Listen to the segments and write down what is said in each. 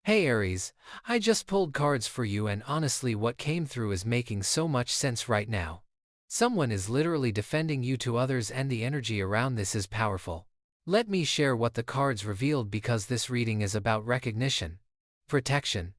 Hey Aries, I just pulled cards for you and honestly what came through is making so much sense right now. Someone is literally defending you to others and the energy around this is powerful. Let me share what the cards revealed because this reading is about recognition, protection,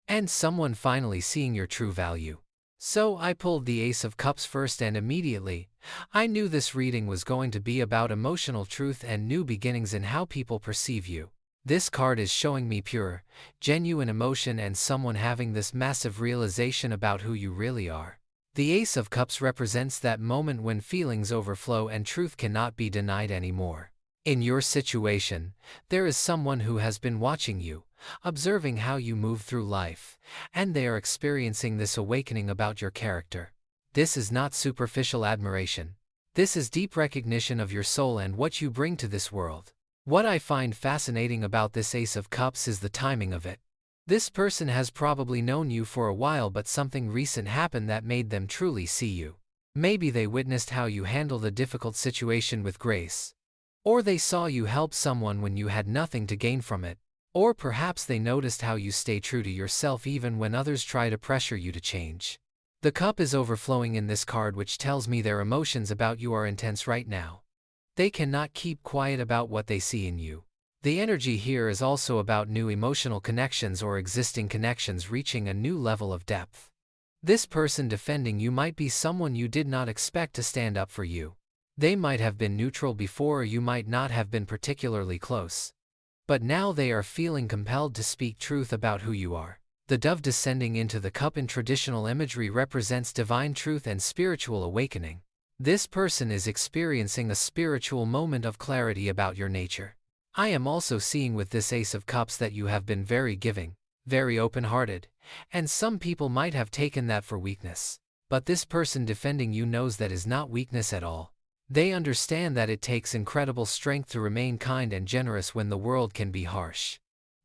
and someone finally seeing your true value. So I pulled the Ace of Cups first and immediately, I knew this reading was going to be about emotional truth and new beginnings in how people perceive you. This card is showing me pure, genuine emotion and someone having this massive realization about who you really are. The Ace of Cups represents that moment when feelings overflow and truth cannot be denied anymore. In your situation, there is someone who has been watching you, observing how you move through life, and they are experiencing this awakening about your character. This is not superficial admiration. This is deep recognition of your soul and what you bring to this world. What I find fascinating about this Ace of Cups is the timing of it. This person has probably known you for a while, but something recent happened that made them truly see you. Maybe they witnessed how you handled a difficult situation with grace. Or they saw you help someone when you had nothing to gain from it. Or perhaps they noticed how you stay true to yourself even when others try to pressure you to change. The cup is overflowing in this card, which tells me their emotions about you are intense right now. They cannot keep quiet about what they see in you. The energy here is also about new emotional connections or existing connections reaching a new level of depth. This person defending you might be someone you did not expect to stand up for you. They might have been neutral before, or you might not have been particularly close. But now they are feeling compelled to speak truth about who you are. The dove descending into the cup in traditional imagery represents divine truth and spiritual awakening. This person is experiencing a spiritual moment of clarity about your nature. I am also seeing with this Ace of Cups that you have been very giving, very open-hearted, and some people might have taken that for weakness. But this person defending you knows that is not weakness at all. They understand that it takes incredible strength to remain kind and generous when the world can be harsh.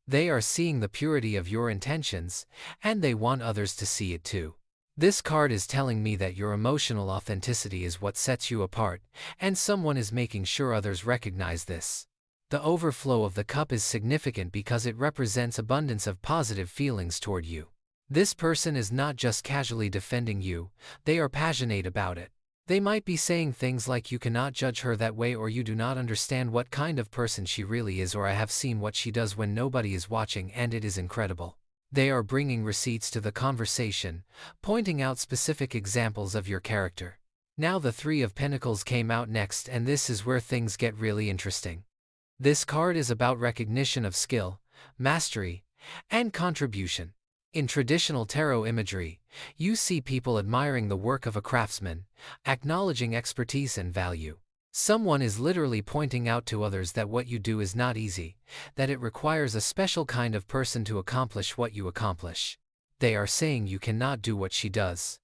They are seeing the purity of your intentions, and they want others to see it too. This card is telling me that your emotional authenticity is what sets you apart, and someone is making sure others recognize this. The overflow of the cup is significant because it represents abundance of positive feelings toward you. This person is not just casually defending you, they are passionate about it. They might be saying things like you cannot judge her that way, or you do not understand what kind of person she really is, or I have seen what she does when nobody is watching and it is incredible. They are bringing receipts to the conversation, pointing out specific examples of your character. Now the Three of Pentacles came out next, and this is where things get really interesting. This card is about recognition of skill, mastery, and contribution. In traditional tarot imagery, you see people admiring the work of a craftsman, acknowledging expertise and value. Someone is literally pointing out to others that what you do is not easy, that it requires a special kind of person to accomplish what you accomplish. They are saying you cannot do what she does,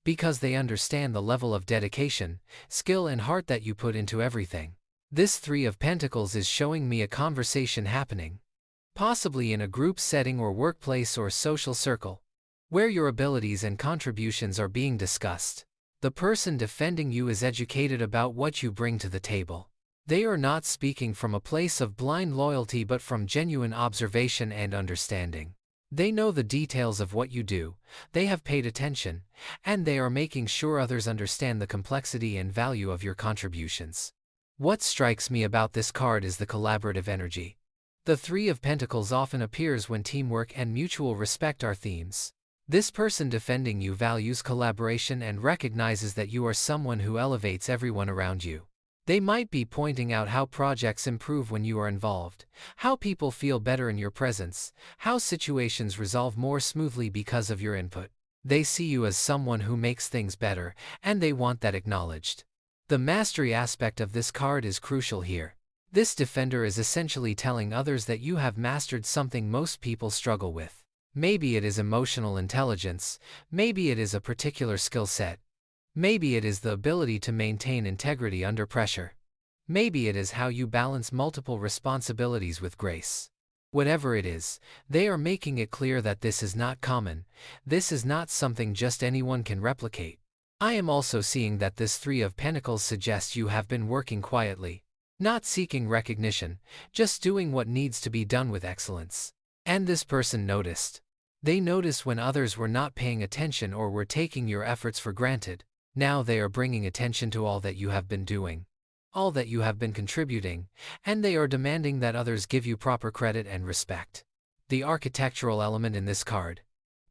because they understand the level of dedication, skill and heart that you put into everything. This Three of Pentacles is showing me a conversation happening, possibly in a group setting or workplace or social circle, where your abilities and contributions are being discussed. The person defending you is educated about what you bring to the table. They are not speaking from a place of blind loyalty but from genuine observation and understanding. They know the details of what you do, they have paid attention, and they are making sure others understand the complexity and value of your contributions. What strikes me about this card is the collaborative energy. The Three of Pentacles often appears when teamwork and mutual respect are themes. This person defending you values collaboration and recognizes that you are someone who elevates everyone around you. They might be pointing out how projects improve when you are involved, how people feel better in your presence, how situations resolve more smoothly because of your input. They see you as someone who makes things better, and they want that acknowledged. The mastery aspect of this card is crucial here. This defender is essentially telling others that you have mastered something most people struggle with. Maybe it is emotional intelligence, maybe it is a particular skill set, maybe it is the ability to maintain integrity under pressure, maybe it is how you balance multiple responsibilities with grace. Whatever it is, they are making it clear that this is not common, this is not something just anyone can replicate. I am also seeing that this Three of Pentacles suggests you have been working quietly, not seeking recognition, just doing what needs to be done with excellence. And this person noticed. They noticed when others were not paying attention or were taking your efforts for granted. Now they are bringing attention to all that you have been doing, all that you have been contributing, and they are demanding that others give you proper credit and respect. The architectural element in this card,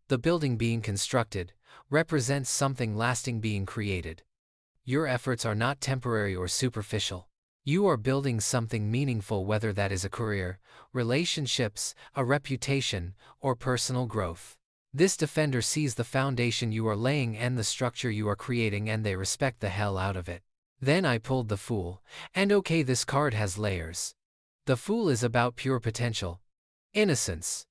the building being constructed, represents something lasting being created. Your efforts are not temporary or superficial. You are building something meaningful, whether that is a career, relationships, a reputation, or personal growth. This defender sees the foundation you are laying and the structure you are creating, and they respect the hell out of it. Then I pulled the Fool, and okay, this card has layers. The Fool is about pure potential, innocence,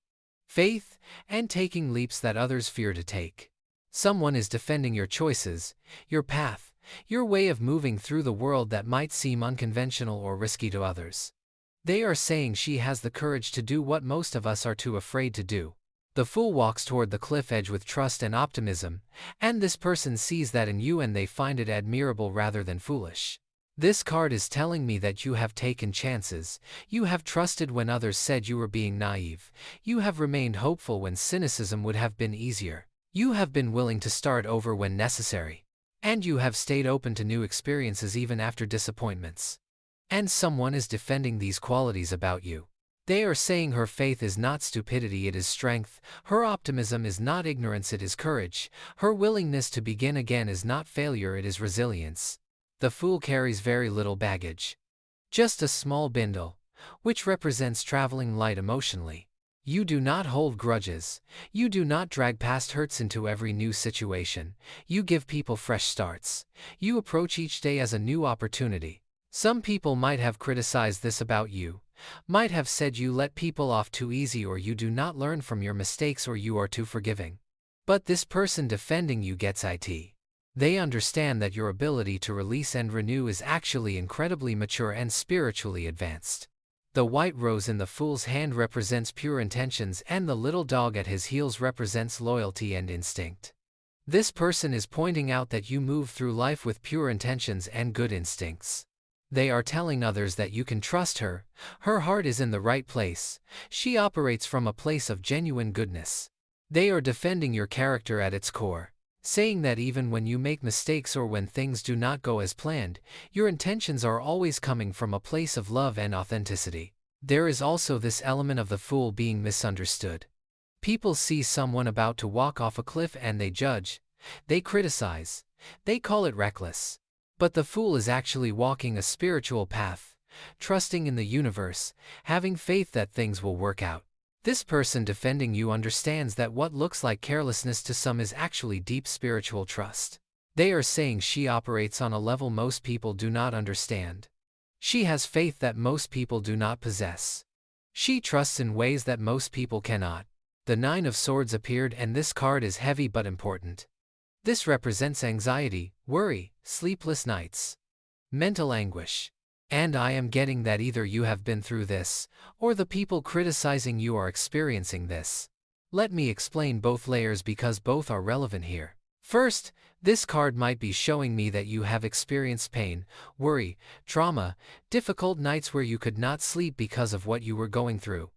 faith, and taking leaps that others fear to take. Someone is defending your choices, your path, your way of moving through the world that might seem unconventional or risky to others. They are saying she has the courage to do what most of us are too afraid to do. The Fool walks toward the cliff edge with trust and optimism, and this person sees that in you and they find it admirable rather than foolish. This card is telling me that you have taken chances, you have trusted when others said you were being naive, you have remained hopeful when cynicism would have been easier, you have been willing to start over when necessary, and you have stayed open to new experiences even after disappointments. And someone is defending these qualities about you. They are saying her faith is not stupidity, it is strength, her optimism is not ignorance, it is courage, her willingness to begin again is not failure, it is resilience. The Fool carries very little baggage. Just a small bindle, which represents traveling light emotionally. You do not hold grudges, you do not drag past hurts into every new situation, you give people fresh starts, you approach each day as a new opportunity. Some people might have criticized this about you, might have said you let people off too easy, or you do not learn from your mistakes, or you are too forgiving. But this person defending you gets it. They understand that your ability to release and renew is actually incredibly mature and spiritually advanced. The white rose in the Fool's hand represents pure intentions, and the little dog at his heels represents loyalty and instinct. This person is pointing out that you move through life with pure intentions and good instincts. They are telling others that you can trust her, her heart is in the right place, she operates from a place of genuine goodness. They are defending your character at its core, saying that even when you make mistakes or when things do not go as planned, your intentions are always coming from a place of love and authenticity. There is also this element of the Fool being misunderstood. People see someone about to walk off a cliff and they judge, they criticize, they call it reckless. But the Fool is actually walking a spiritual path, trusting in the universe, having faith that things will work out. This person defending you understands that what looks like carelessness to some is actually deep spiritual trust. They are saying she operates on a level most people do not understand. She has faith that most people do not possess. She trusts in ways that most people cannot. The Nine of Swords appeared, and this card is heavy but important. This represents anxiety, worry, sleepless nights, mental anguish. And I am getting that either you have been through this, or the people criticizing you are experiencing this. Let me explain both layers because both are relevant here. First, this card might be showing me that you have experienced pain, worry, trauma, difficult nights where you could not sleep because of what you were going through.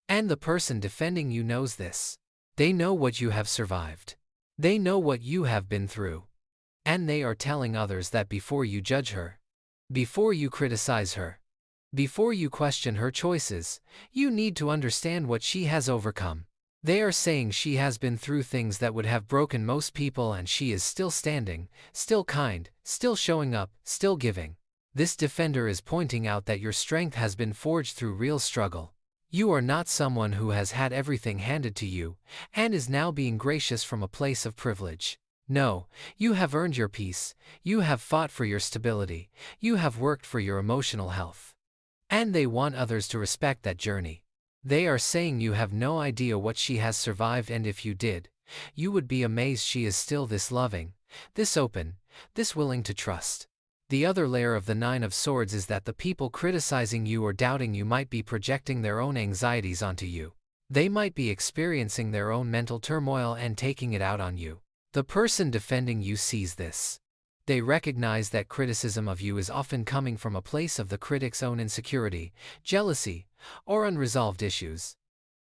And the person defending you knows this. They know what you have survived. They know what you have been through. And they are telling others that before you judge her, before you criticize her, before you question her choices, you need to understand what she has overcome. They are saying she has been through things that would have broken most people, and she is still standing, still kind, still showing up, still giving. This defender is pointing out that your strength has been forged through real struggle. You are not someone who has had everything handed to you, and is now being gracious from a place of privilege. No, you have earned your peace, you have fought for your stability, you have worked for your emotional health. And they want others to respect that journey. They are saying you have no idea what she has survived, and if you did, you would be amazed she is still this loving, this open, this willing to trust. The other layer of the Nine of Swords is that the people criticizing you or doubting you might be projecting their own anxieties onto you. They might be experiencing their own mental turmoil and taking it out on you. The person defending you sees this. They recognize that criticism of you is often coming from a place of the critic's own insecurity, jealousy, or unresolved issues.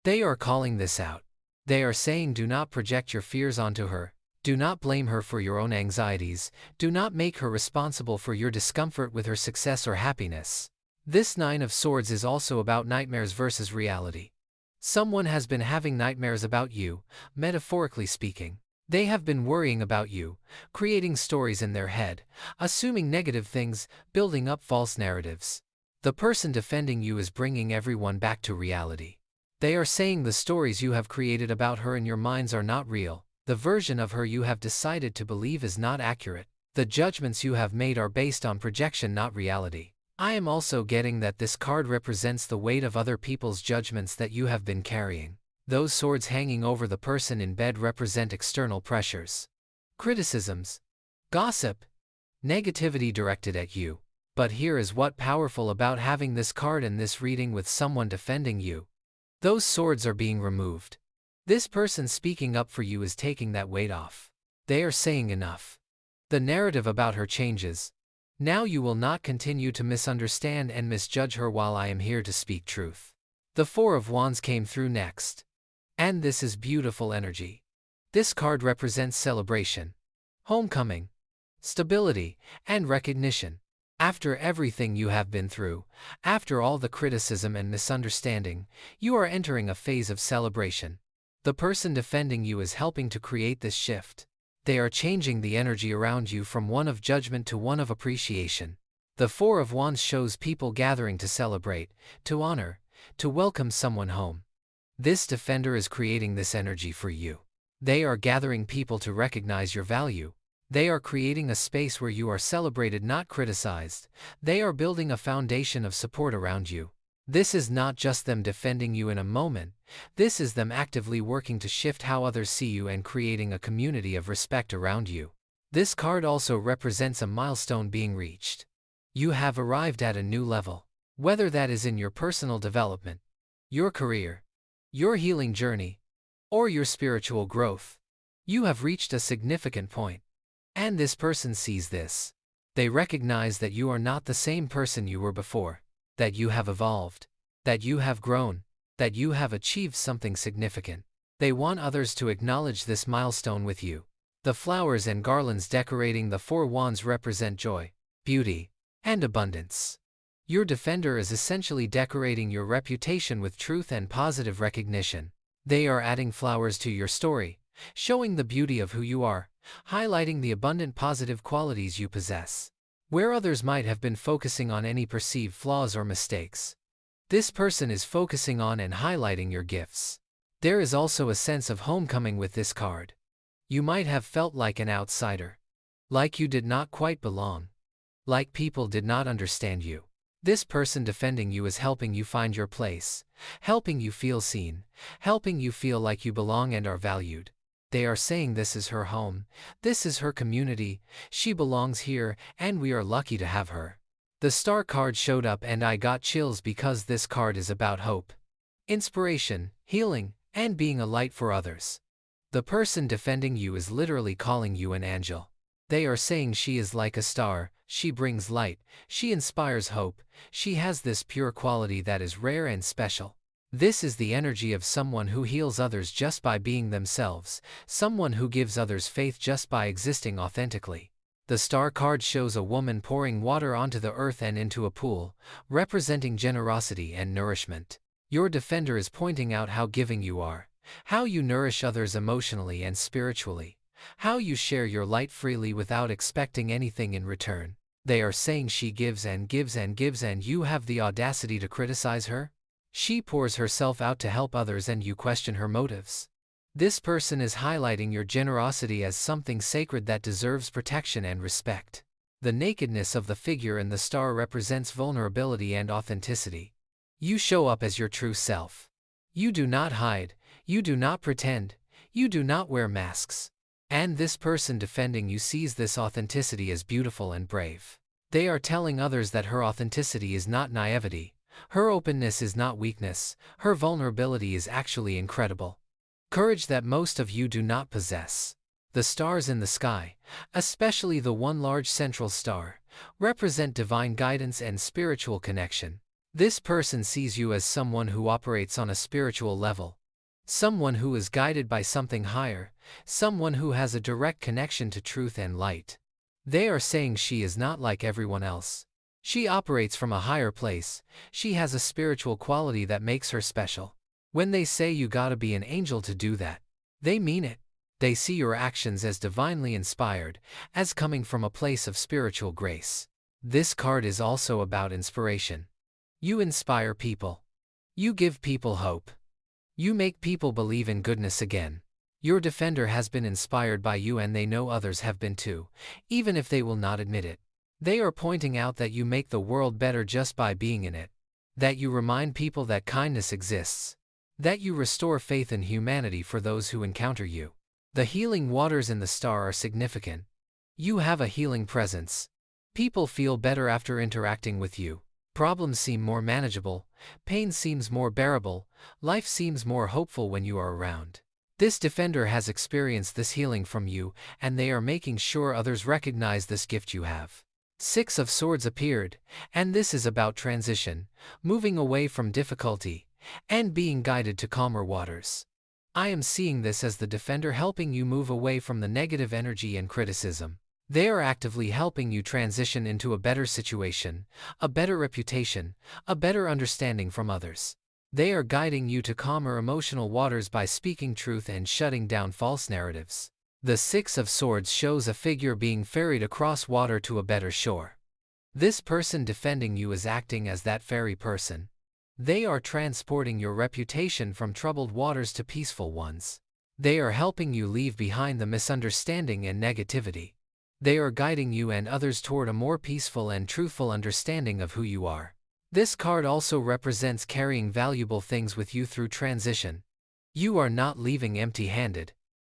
They are calling this out. They are saying do not project your fears onto her, do not blame her for your own anxieties, do not make her responsible for your discomfort with her success or happiness. This Nine of Swords is also about nightmares versus reality. Someone has been having nightmares about you, metaphorically speaking. They have been worrying about you, creating stories in their head, assuming negative things, building up false narratives. The person defending you is bringing everyone back to reality. They are saying the stories you have created about her in your minds are not real, the version of her you have decided to believe is not accurate, the judgments you have made are based on projection not reality. I am also getting that this card represents the weight of other people's judgments that you have been carrying. Those swords hanging over the person in bed represent external pressures, criticisms, gossip, negativity directed at you. But here is what powerful about having this card in this reading with someone defending you. Those swords are being removed. This person speaking up for you is taking that weight off. They are saying enough. The narrative about her changes. Now you will not continue to misunderstand and misjudge her while I am here to speak truth. The Four of Wands came through next. And this is beautiful energy. This card represents celebration, homecoming, stability, and recognition. After everything you have been through, after all the criticism and misunderstanding, you are entering a phase of celebration. The person defending you is helping to create this shift. They are changing the energy around you from one of judgment to one of appreciation. The Four of Wands shows people gathering to celebrate, to honor, to welcome someone home. This defender is creating this energy for you. They are gathering people to recognize your value. They are creating a space where you are celebrated, not criticized. They are building a foundation of support around you. This is not just them defending you in a moment. This is them actively working to shift how others see you and creating a community of respect around you. This card also represents a milestone being reached. You have arrived at a new level. Whether that is in your personal development, your career, your healing journey, or your spiritual growth, you have reached a significant point. And this person sees this. They recognize that you are not the same person you were before, that you have evolved, that you have grown, that you have achieved something significant. They want others to acknowledge this milestone with you. The flowers and garlands decorating the Four Wands represent joy, beauty, and abundance. Your defender is essentially decorating your reputation with truth and positive recognition. They are adding flowers to your story, showing the beauty of who you are, highlighting the abundant positive qualities you possess. Where others might have been focusing on any perceived flaws or mistakes, this person is focusing on and highlighting your gifts. There is also a sense of homecoming with this card. You might have felt like an outsider, like you did not quite belong, like people did not understand you. This person defending you is helping you find your place, helping you feel seen, helping you feel like you belong and are valued. They are saying this is her home, this is her community, she belongs here, and we are lucky to have her. The Star card showed up and I got chills because this card is about hope, inspiration, healing, and being a light for others. The person defending you is literally calling you an angel. They are saying she is like a star, she brings light, she inspires hope, she has this pure quality that is rare and special. This is the energy of someone who heals others just by being themselves, someone who gives others faith just by existing authentically. The Star card shows a woman pouring water onto the earth and into a pool, representing generosity and nourishment. Your defender is pointing out how giving you are, how you nourish others emotionally and spiritually, how you share your light freely without expecting anything in return. They are saying she gives and gives and gives and you have the audacity to criticize her? She pours herself out to help others and you question her motives. This person is highlighting your generosity as something sacred that deserves protection and respect. The nakedness of the figure in the Star represents vulnerability and authenticity. You show up as your true self. You do not hide, you do not pretend, you do not wear masks. And this person defending you sees this authenticity as beautiful and brave. They are telling others that her authenticity is not naivety. Her openness is not weakness, her vulnerability is actually incredible. Courage that most of you do not possess. The stars in the sky, especially the one large central star, represent divine guidance and spiritual connection. This person sees you as someone who operates on a spiritual level, someone who is guided by something higher, someone who has a direct connection to truth and light. They are saying she is not like everyone else. She operates from a higher place, she has a spiritual quality that makes her special. When they say you gotta be an angel to do that, they mean it. They see your actions as divinely inspired, as coming from a place of spiritual grace. This card is also about inspiration. You inspire people. You give people hope. You make people believe in goodness again. Your defender has been inspired by you and they know others have been too, even if they will not admit it. They are pointing out that you make the world better just by being in it, that you remind people that kindness exists, that you restore faith in humanity for those who encounter you. The healing waters in the star are significant. You have a healing presence. People feel better after interacting with you. Problems seem more manageable, pain seems more bearable, life seems more hopeful when you are around. This defender has experienced this healing from you, and they are making sure others recognize this gift you have. Six of Swords appeared, and this is about transition, moving away from difficulty, and being guided to calmer waters. I am seeing this as the defender helping you move away from the negative energy and criticism. They are actively helping you transition into a better situation, a better reputation, a better understanding from others. They are guiding you to calmer emotional waters by speaking truth and shutting down false narratives. The Six of Swords shows a figure being ferried across water to a better shore. This person defending you is acting as that ferry person. They are transporting your reputation from troubled waters to peaceful ones. They are helping you leave behind the misunderstanding and negativity. They are guiding you and others toward a more peaceful and truthful understanding of who you are. This card also represents carrying valuable things with you through transition. You are not leaving empty-handed.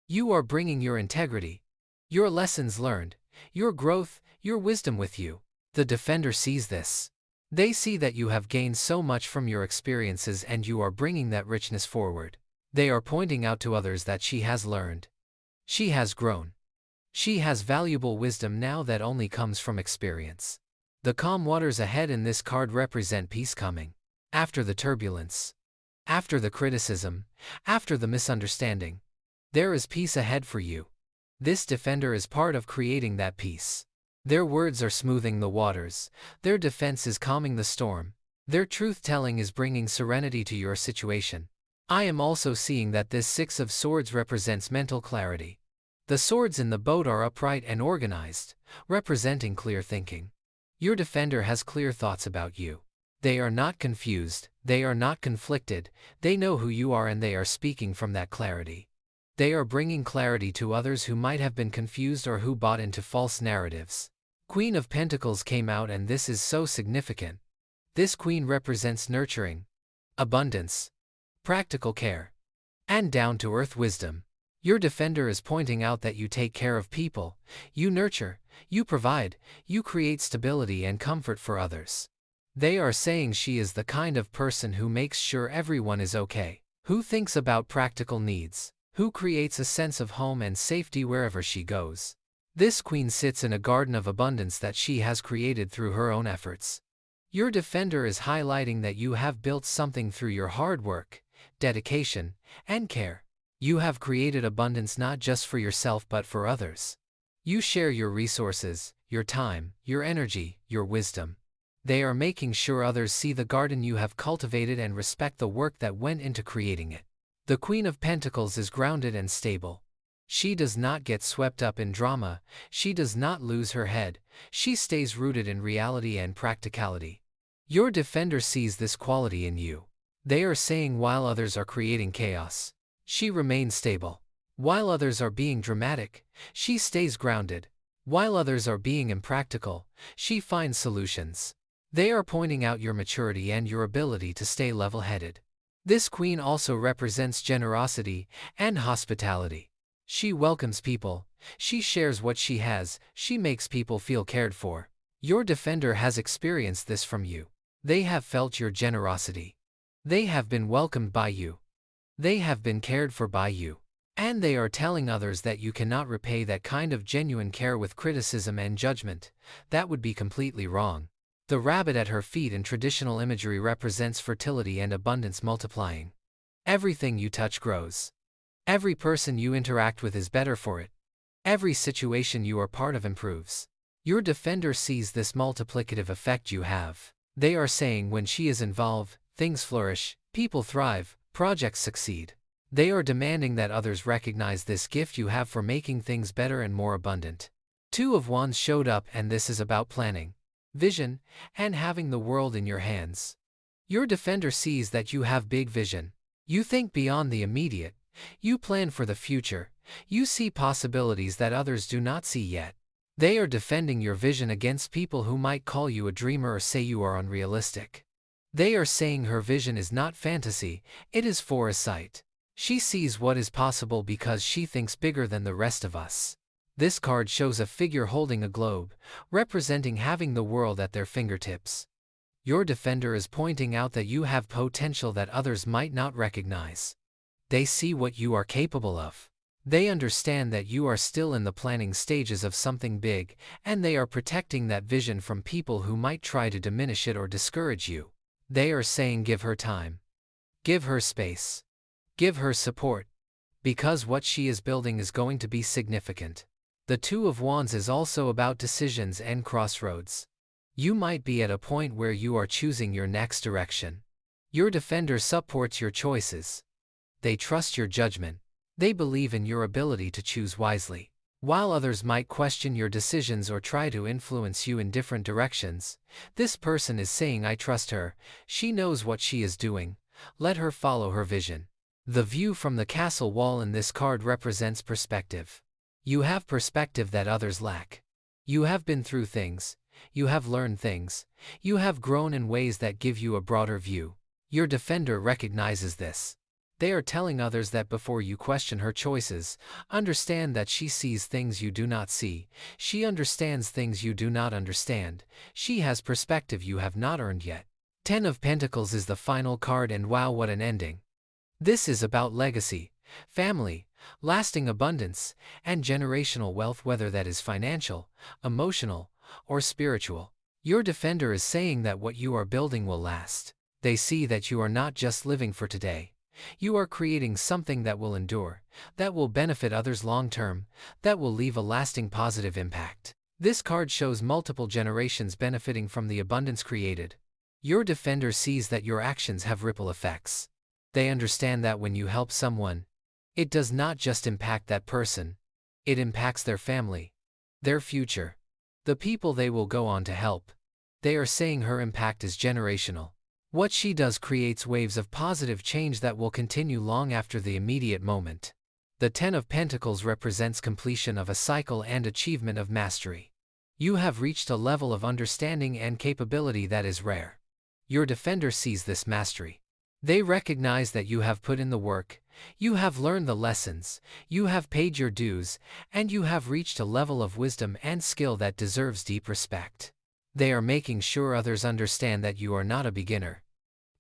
You are bringing your integrity, your lessons learned, your growth, your wisdom with you. The defender sees this. They see that you have gained so much from your experiences and you are bringing that richness forward. They are pointing out to others that she has learned. She has grown. She has valuable wisdom now that only comes from experience. The calm waters ahead in this card represent peace coming. After the turbulence, after the criticism, after the misunderstanding, there is peace ahead for you. This defender is part of creating that peace. Their words are smoothing the waters, their defense is calming the storm, their truth-telling is bringing serenity to your situation. I am also seeing that this Six of Swords represents mental clarity. The swords in the boat are upright and organized, representing clear thinking. Your defender has clear thoughts about you. They are not confused, they are not conflicted, they know who you are and they are speaking from that clarity. They are bringing clarity to others who might have been confused or who bought into false narratives. Queen of Pentacles came out and this is so significant. This queen represents nurturing, abundance, practical care, and down-to-earth wisdom. Your defender is pointing out that you take care of people, you nurture, you provide, you create stability and comfort for others. They are saying she is the kind of person who makes sure everyone is okay, who thinks about practical needs, who creates a sense of home and safety wherever she goes. This queen sits in a garden of abundance that she has created through her own efforts. Your defender is highlighting that you have built something through your hard work, dedication, and care. You have created abundance not just for yourself but for others. You share your resources, your time, your energy, your wisdom. They are making sure others see the garden you have cultivated and respect the work that went into creating it. The Queen of Pentacles is grounded and stable. She does not get swept up in drama, she does not lose her head, she stays rooted in reality and practicality. Your defender sees this quality in you. They are saying while others are creating chaos, she remains stable. While others are being dramatic, she stays grounded. While others are being impractical, she finds solutions. They are pointing out your maturity and your ability to stay level-headed. This queen also represents generosity and hospitality. She welcomes people, she shares what she has, she makes people feel cared for. Your defender has experienced this from you. They have felt your generosity. They have been welcomed by you. They have been cared for by you. And they are telling others that you cannot repay that kind of genuine care with criticism and judgment. That would be completely wrong. The rabbit at her feet in traditional imagery represents fertility and abundance multiplying. Everything you touch grows. Every person you interact with is better for it. Every situation you are part of improves. Your defender sees this multiplicative effect you have. They are saying when she is involved, things flourish, people thrive, projects succeed. They are demanding that others recognize this gift you have for making things better and more abundant. Two of Wands showed up, and this is about planning, vision, and having the world in your hands. Your defender sees that you have big vision. You think beyond the immediate. You plan for the future. You see possibilities that others do not see yet. They are defending your vision against people who might call you a dreamer or say you are unrealistic. They are saying her vision is not fantasy, it is foresight. She sees what is possible because she thinks bigger than the rest of us. This card shows a figure holding a globe, representing having the world at their fingertips. Your defender is pointing out that you have potential that others might not recognize. They see what you are capable of. They understand that you are still in the planning stages of something big, and they are protecting that vision from people who might try to diminish it or discourage you. They are saying give her time. Give her space. Give her support. Because what she is building is going to be significant. The Two of Wands is also about decisions and crossroads. You might be at a point where you are choosing your next direction. Your defender supports your choices. They trust your judgment. They believe in your ability to choose wisely. While others might question your decisions or try to influence you in different directions, this person is saying I trust her, she knows what she is doing, let her follow her vision. The view from the castle wall in this card represents perspective. You have perspective that others lack. You have been through things, you have learned things, you have grown in ways that give you a broader view. Your defender recognizes this. They are telling others that before you question her choices, understand that she sees things you do not see, she understands things you do not understand, she has perspective you have not earned yet. 10 of Pentacles is the final card, and wow, what an ending. This is about legacy, family, lasting abundance, and generational wealth, whether that is financial, emotional, or spiritual. Your defender is saying that what you are building will last. They see that you are not just living for today. You are creating something that will endure, that will benefit others long term, that will leave a lasting positive impact. This card shows multiple generations benefiting from the abundance created. Your defender sees that your actions have ripple effects. They understand that when you help someone, it does not just impact that person, it impacts their family, their future, the people they will go on to help. They are saying her impact is generational. What she does creates waves of positive change that will continue long after the immediate moment. The 10 of Pentacles represents completion of a cycle and achievement of mastery. You have reached a level of understanding and capability that is rare. Your defender sees this mastery. They recognize that you have put in the work, you have learned the lessons, you have paid your dues, and you have reached a level of wisdom and skill that deserves deep respect. They are making sure others understand that you are not a beginner.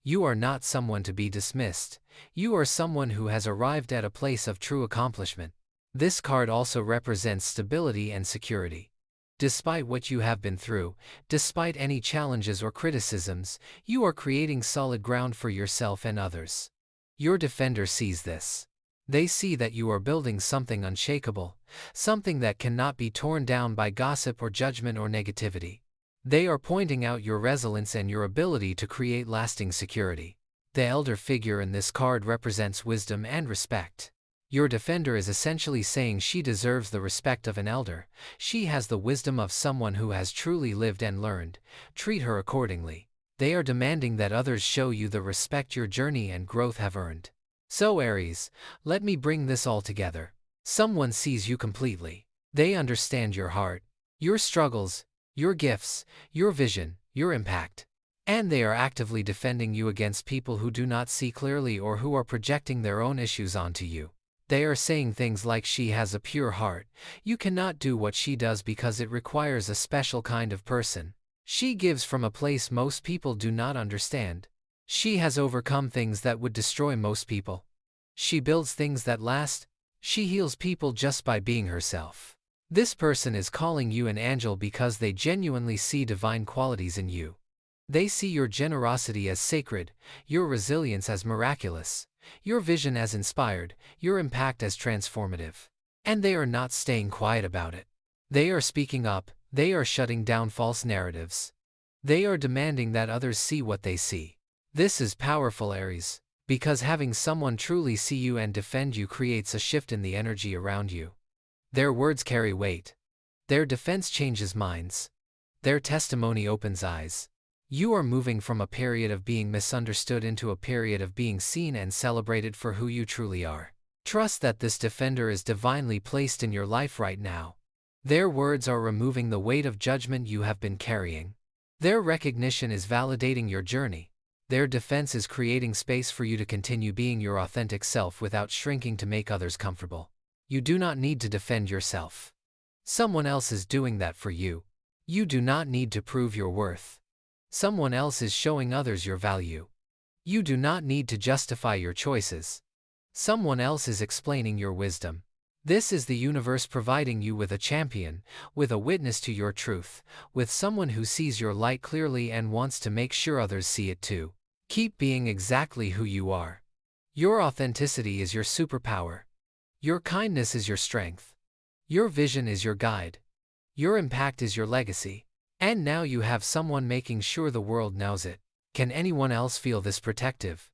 You are not someone to be dismissed. You are someone who has arrived at a place of true accomplishment. This card also represents stability and security. Despite what you have been through, despite any challenges or criticisms, you are creating solid ground for yourself and others. Your defender sees this. They see that you are building something unshakable, something that cannot be torn down by gossip or judgment or negativity. They are pointing out your resilience and your ability to create lasting security. The elder figure in this card represents wisdom and respect. Your defender is essentially saying she deserves the respect of an elder. She has the wisdom of someone who has truly lived and learned. Treat her accordingly. They are demanding that others show you the respect your journey and growth have earned. So Aries, let me bring this all together. Someone sees you completely. They understand your heart, your struggles, your gifts, your vision, your impact. And they are actively defending you against people who do not see clearly or who are projecting their own issues onto you. They are saying things like she has a pure heart, you cannot do what she does because it requires a special kind of person. She gives from a place most people do not understand. She has overcome things that would destroy most people. She builds things that last. She heals people just by being herself. This person is calling you an angel because they genuinely see divine qualities in you. They see your generosity as sacred, your resilience as miraculous, your vision as inspired, your impact as transformative. And they are not staying quiet about it. They are speaking up, they are shutting down false narratives. They are demanding that others see what they see. This is powerful, Aries, because having someone truly see you and defend you creates a shift in the energy around you. Their words carry weight. Their defense changes minds. Their testimony opens eyes. You are moving from a period of being misunderstood into a period of being seen and celebrated for who you truly are. Trust that this defender is divinely placed in your life right now. Their words are removing the weight of judgment you have been carrying. Their recognition is validating your journey. Their defense is creating space for you to continue being your authentic self without shrinking to make others comfortable. You do not need to defend yourself. Someone else is doing that for you. You do not need to prove your worth. Someone else is showing others your value. You do not need to justify your choices. Someone else is explaining your wisdom. This is the universe providing you with a champion, with a witness to your truth, with someone who sees your light clearly and wants to make sure others see it too. Keep being exactly who you are. Your authenticity is your superpower. Your kindness is your strength. Your vision is your guide. Your impact is your legacy. And now you have someone making sure the world knows it. Can anyone else feel this protective,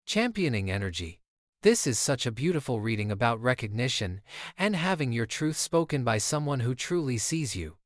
championing energy? This is such a beautiful reading about recognition and having your truth spoken by someone who truly sees you.